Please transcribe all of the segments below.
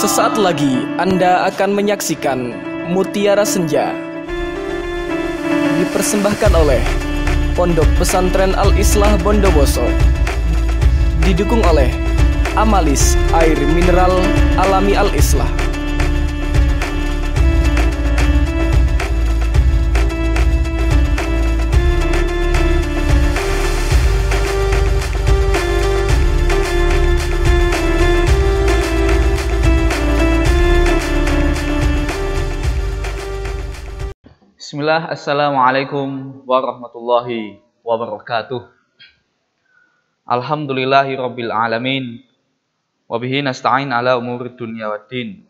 Sesaat lagi Anda akan menyaksikan Mutiara Senja, dipersembahkan oleh Pondok Pesantren Al-Islah Bondowoso, didukung oleh Amalis Air Mineral Alami Al-Islah. Bismillah, assalamualaikum warahmatullahi wabarakatuh. Alhamdulillahi rabbil alamin. Wabihi nasta'in ala umurid dunya waddin.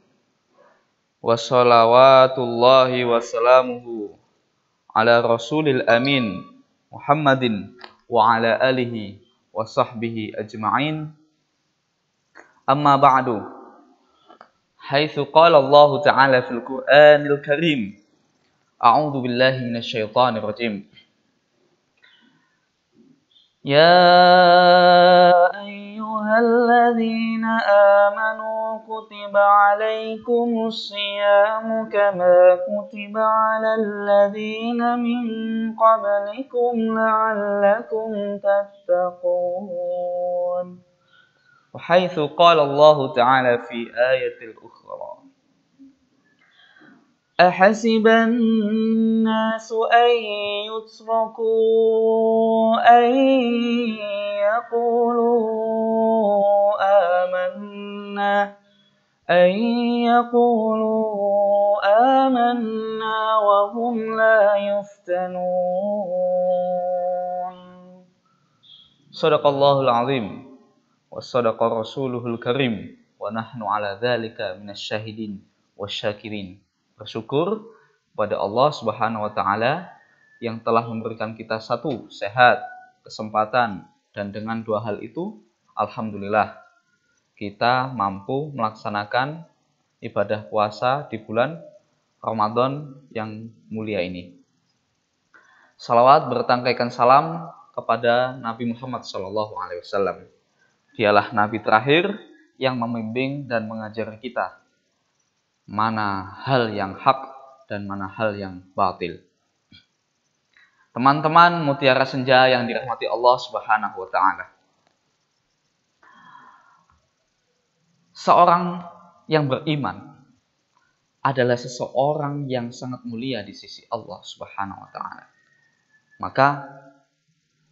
Wassalawatullahi wassalamuhu ala rasulil amin Muhammadin wa ala alihi wa sahbihi ajma'in. Amma ba'du. Haitsu qala Allah ta'ala fil Qur'anil Karim. A'udzu billahi minasyaitonir rajim. Ya ayyuhalladzina amanu kutiba 'alaikumus syiyamu kama kutiba 'alal ladzina min qablikum la'allakum tattaqun. Wa haitsu qala Allah ta'ala fi ayatil ukhra. أحسب الناس أن يتركوا أن يقولوا آمنا وهم لا يفتنون. صدق الله العظيم وصدق رسوله الكريم ونحن على ذلك من الشاهدين والشاكرين. Bersyukur kepada Allah Subhanahu wa Ta'ala yang telah memberikan kita satu, sehat, kesempatan, dan dengan dua hal itu, alhamdulillah, kita mampu melaksanakan ibadah puasa di bulan Ramadan yang mulia ini. Salawat bertangkaikan salam kepada Nabi Muhammad SAW. Dialah Nabi terakhir yang membimbing dan mengajari kita mana hal yang hak dan mana hal yang batil. Teman-teman Mutiara Senja yang dirahmati Allah Subhanahu wa Ta'ala. Seorang yang beriman adalah seseorang yang sangat mulia di sisi Allah Subhanahu wa Ta'ala. Maka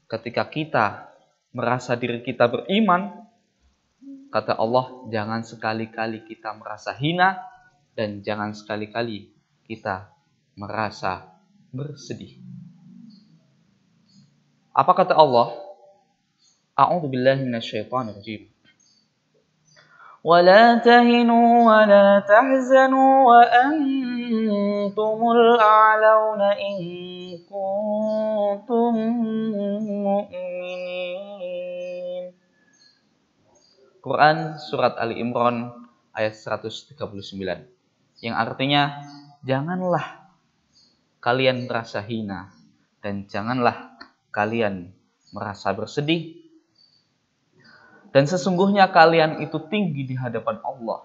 ketika kita merasa diri kita beriman, kata Allah, jangan sekali-kali kita merasa hina dan jangan sekali-kali kita merasa bersedih. Apa kata Allah? A'udzu billahi minasyaitonir rajim. Wa la tahinu wa la tahzanu wa antumul a'launa in kuntum mu'minin. Quran surat Ali Imran ayat 139. Yang artinya, janganlah kalian merasa hina dan janganlah kalian merasa bersedih. Dan sesungguhnya kalian itu tinggi di hadapan Allah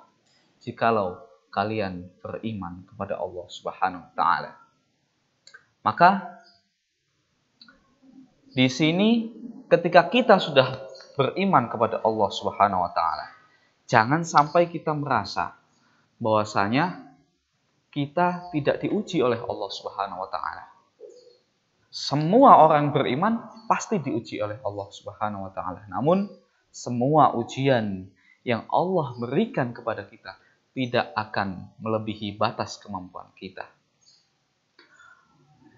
jikalau kalian beriman kepada Allah Subhanahu wa Ta'ala. Maka di sini ketika kita sudah beriman kepada Allah Subhanahu wa Ta'ala, jangan sampai kita merasa bahwasanya kita tidak diuji oleh Allah Subhanahu wa Ta'ala. Semua orang beriman pasti diuji oleh Allah Subhanahu wa Ta'ala. Namun semua ujian yang Allah berikan kepada kita tidak akan melebihi batas kemampuan kita.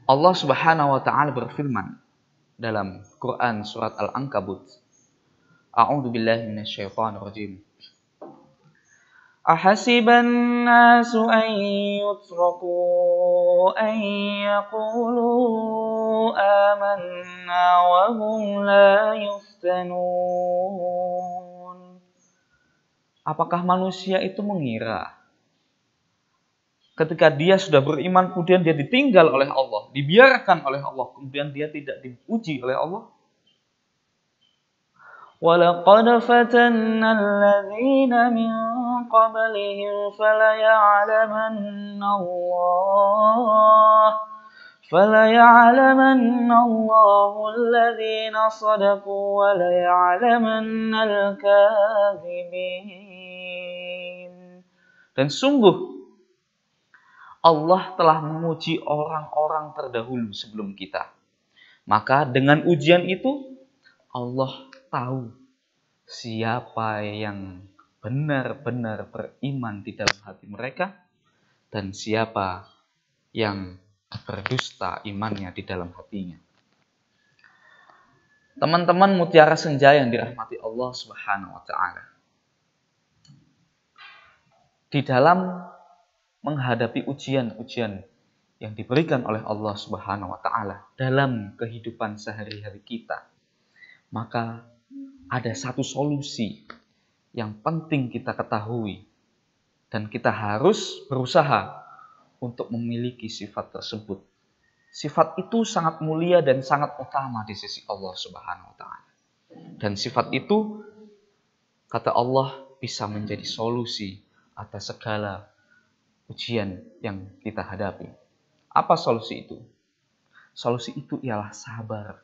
Allah Subhanahu wa Ta'ala berfirman dalam Quran surat Al-Ankabut. A'udzu billahi minasyaitonir rajim. Ahasiban nasu an yutraku an yaqulu amanna wa hum la yuftanun. Apakah manusia itu mengira ketika dia sudah beriman kemudian dia ditinggal oleh Allah, dibiarkan oleh Allah, kemudian dia tidak diuji oleh Allah? وَلَقَدْ فَتَنَّا الَّذِينَ مِنْ قبلهم فليعلمن الله الذين صدقوا وليعلمن الكاذبين. Dan sungguh Allah telah memuji orang-orang terdahulu sebelum kita. Maka dengan ujian itu Allah tahu siapa yang benar-benar beriman di dalam hati mereka dan siapa yang berdusta imannya di dalam hatinya. Teman-teman mutiara senja yang dirahmati Allah Subhanahu wa taala. Di dalam menghadapi ujian-ujian yang diberikan oleh Allah Subhanahu wa taala dalam kehidupan sehari-hari kita, maka ada satu solusi yang penting kita ketahui dan kita harus berusaha untuk memiliki sifat tersebut. Sifat itu sangat mulia dan sangat utama di sisi Allah Subhanahu wa taala. Dan sifat itu, kata Allah, bisa menjadi solusi atas segala ujian yang kita hadapi. Apa solusi itu? Solusi itu ialah sabar.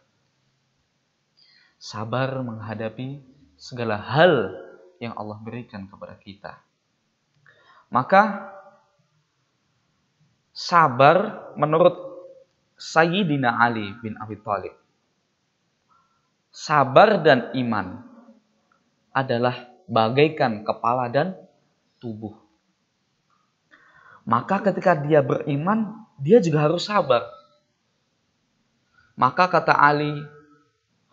Sabar menghadapi segala hal yang Allah berikan kepada kita. Maka sabar menurut Sayyidina Ali bin Abi Thalib, sabar dan iman adalah bagaikan kepala dan tubuh. Maka ketika dia beriman, dia juga harus sabar. Maka kata Ali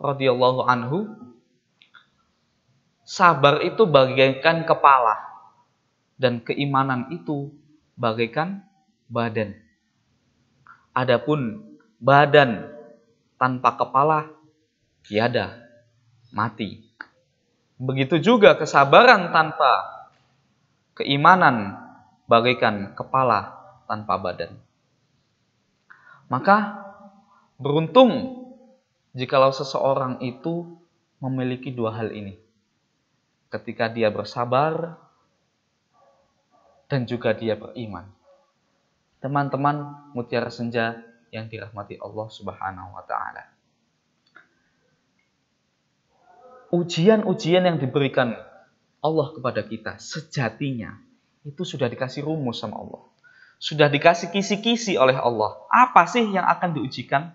radhiyallahu anhu, sabar itu bagaikan kepala dan keimanan itu bagaikan badan. Adapun badan tanpa kepala tiada, mati. Begitu juga kesabaran tanpa keimanan bagaikan kepala tanpa badan. Maka beruntung jikalau seseorang itu memiliki dua hal ini. Ketika dia bersabar dan juga dia beriman. Teman-teman mutiara senja yang dirahmati Allah Subhanahu wa taala. Ujian-ujian yang diberikan Allah kepada kita sejatinya itu sudah dikasih rumus sama Allah. Sudah dikasih kisi-kisi oleh Allah. Apa sih yang akan diujikan?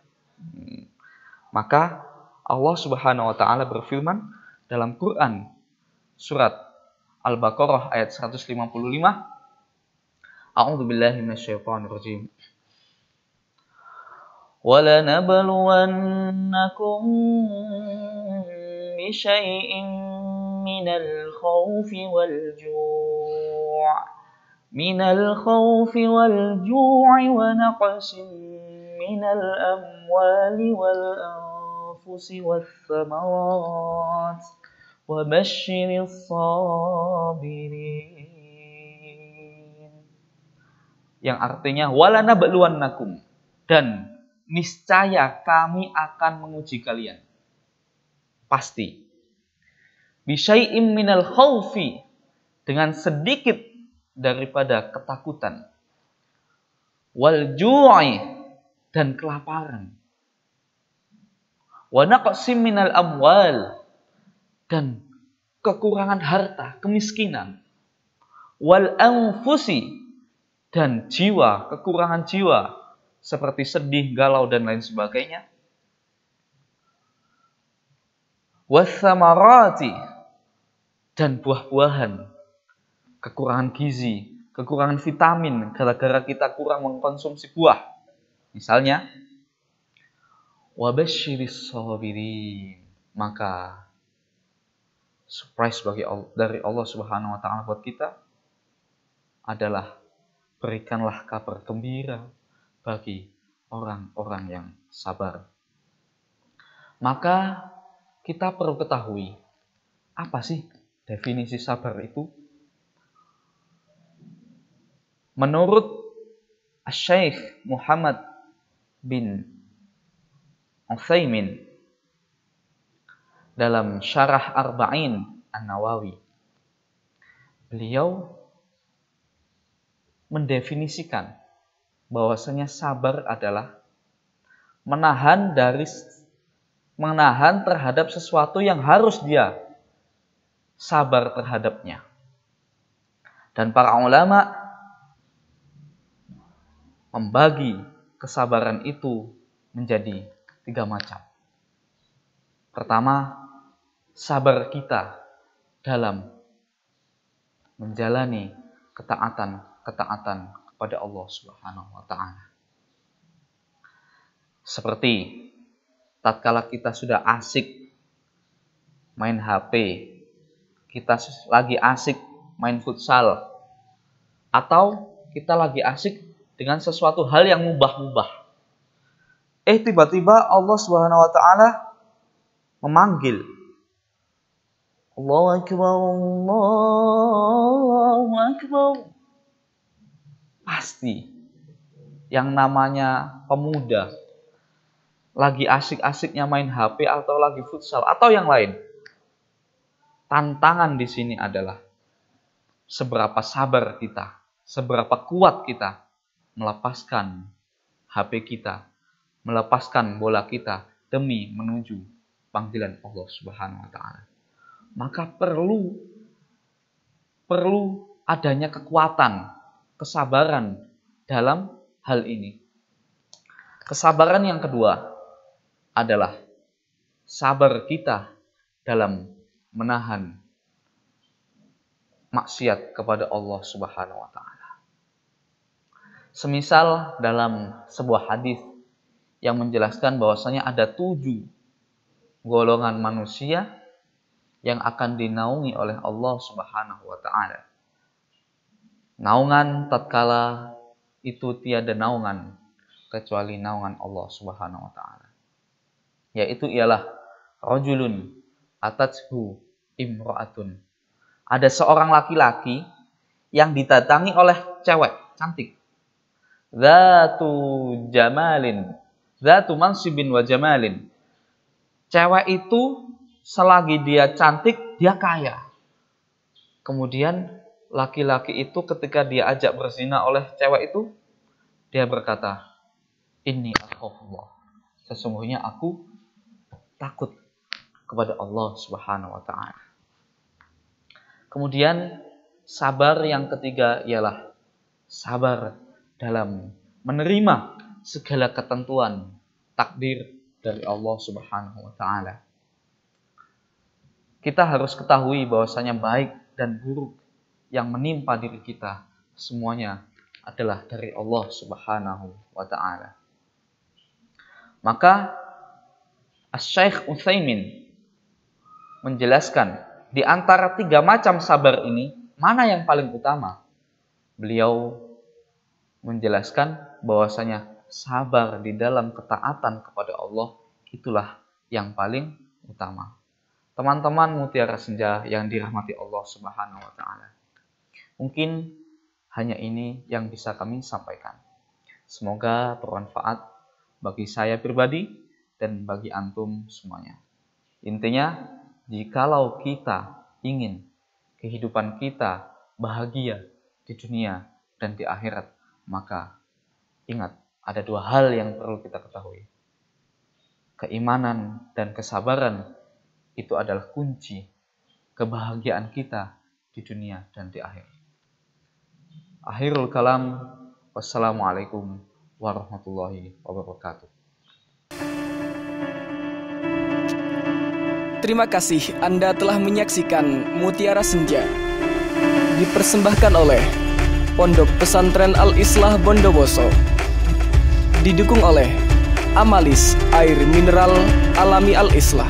Maka Allah Subhanahu wa taala berfirman dalam Quran surat Al-Baqarah ayat 155. A'udzu billahi minasyaitonir rajim. Wala nabluwannakum bi syai'in minal khaufi wal ju'i wa naqsin minal amwali wal anfusi wath thamarat wa basyiris sabirin. Yang artinya wala nabluwannakum, dan niscaya kami akan menguji kalian. Pasti. Bisyai'im minal khaufi, dengan sedikit daripada ketakutan. Wal ju'i, dan kelaparan. Wa naqsim minal amwal, dan kekurangan harta, kemiskinan. Wal anfusi, dan jiwa, kekurangan jiwa, seperti sedih, galau, dan lain sebagainya. Wathamarati, dan buah-buahan, kekurangan gizi, kekurangan vitamin, gara-gara kita kurang mengkonsumsi buah. Misalnya, wabasyiris sabirin, maka surprise dari Allah Subhanahu wa taala buat kita adalah berikanlah kabar gembira bagi orang-orang yang sabar. Maka kita perlu ketahui, apa sih definisi sabar itu? Menurut Syekh Muhammad bin Utsaimin dalam Syarah Arba'in An-Nawawi, beliau mendefinisikan bahwasanya sabar adalah menahan terhadap sesuatu yang harus dia sabar terhadapnya. Dan para ulama membagi kesabaran itu menjadi 3 macam. Pertama, sabar kita dalam menjalani ketaatan kepada Allah Subhanahu wa taala. Seperti tatkala kita sudah asik main HP, kita lagi asik main futsal, atau kita lagi asik dengan sesuatu hal yang mubah-mubah. Tiba-tiba Allah Subhanahu wa taala memanggil. Allahu Akbar, Allahu Akbar. Pasti yang namanya pemuda lagi asik-asiknya main HP atau lagi futsal atau yang lain. Tantangan di sini adalah seberapa sabar kita, seberapa kuat kita melepaskan HP kita, melepaskan bola kita demi menuju panggilan Allah Subhanahu wa taala. Maka perlu adanya kekuatan, kesabaran dalam hal ini. Kesabaran yang kedua adalah sabar kita dalam menahan maksiat kepada Allah Subhanahu wa taala. Semisal dalam sebuah hadis yang menjelaskan bahwasanya ada 7 golongan manusia yang akan dinaungi oleh Allah Subhanahu wa taala. Naungan tatkala itu tiada naungan kecuali naungan Allah Subhanahu wa taala. Yaitu ialah rajulun atathu imra'atun. Ada seorang laki-laki yang didatangi oleh cewek cantik. Zatu jamalin, zatu mansibin wa jamalin. Cewek itu selagi dia cantik, dia kaya. Kemudian laki-laki itu ketika dia ajak berzina oleh cewek itu, dia berkata, "Inni akhafullah." Sesungguhnya aku takut kepada Allah Subhanahu wa taala. Kemudian sabar yang ketiga ialah sabar dalam menerima segala ketentuan takdir dari Allah Subhanahu wa taala. Kita harus ketahui bahwasanya baik dan buruk yang menimpa diri kita semuanya adalah dari Allah Subhanahu wa taala. Maka Asy-Syaikh Utsaimin menjelaskan di antara 3 macam sabar ini mana yang paling utama. Beliau menjelaskan bahwasanya sabar di dalam ketaatan kepada Allah itulah yang paling utama. Teman-teman Mutiara Senja yang dirahmati Allah Subhanahu wa taala. Mungkin hanya ini yang bisa kami sampaikan. Semoga bermanfaat bagi saya pribadi dan bagi antum semuanya. Intinya, jikalau kita ingin kehidupan kita bahagia di dunia dan di akhirat, maka ingat, ada 2 hal yang perlu kita ketahui. Keimanan dan kesabaran itu adalah kunci kebahagiaan kita di dunia dan di akhirat. Akhirul kalam, wassalamualaikum warahmatullahi wabarakatuh. Terima kasih Anda telah menyaksikan Mutiara Senja. Dipersembahkan oleh Pondok Pesantren Al-Islah Bondowoso. Didukung oleh Amalis Air Mineral Alami Al-Islah.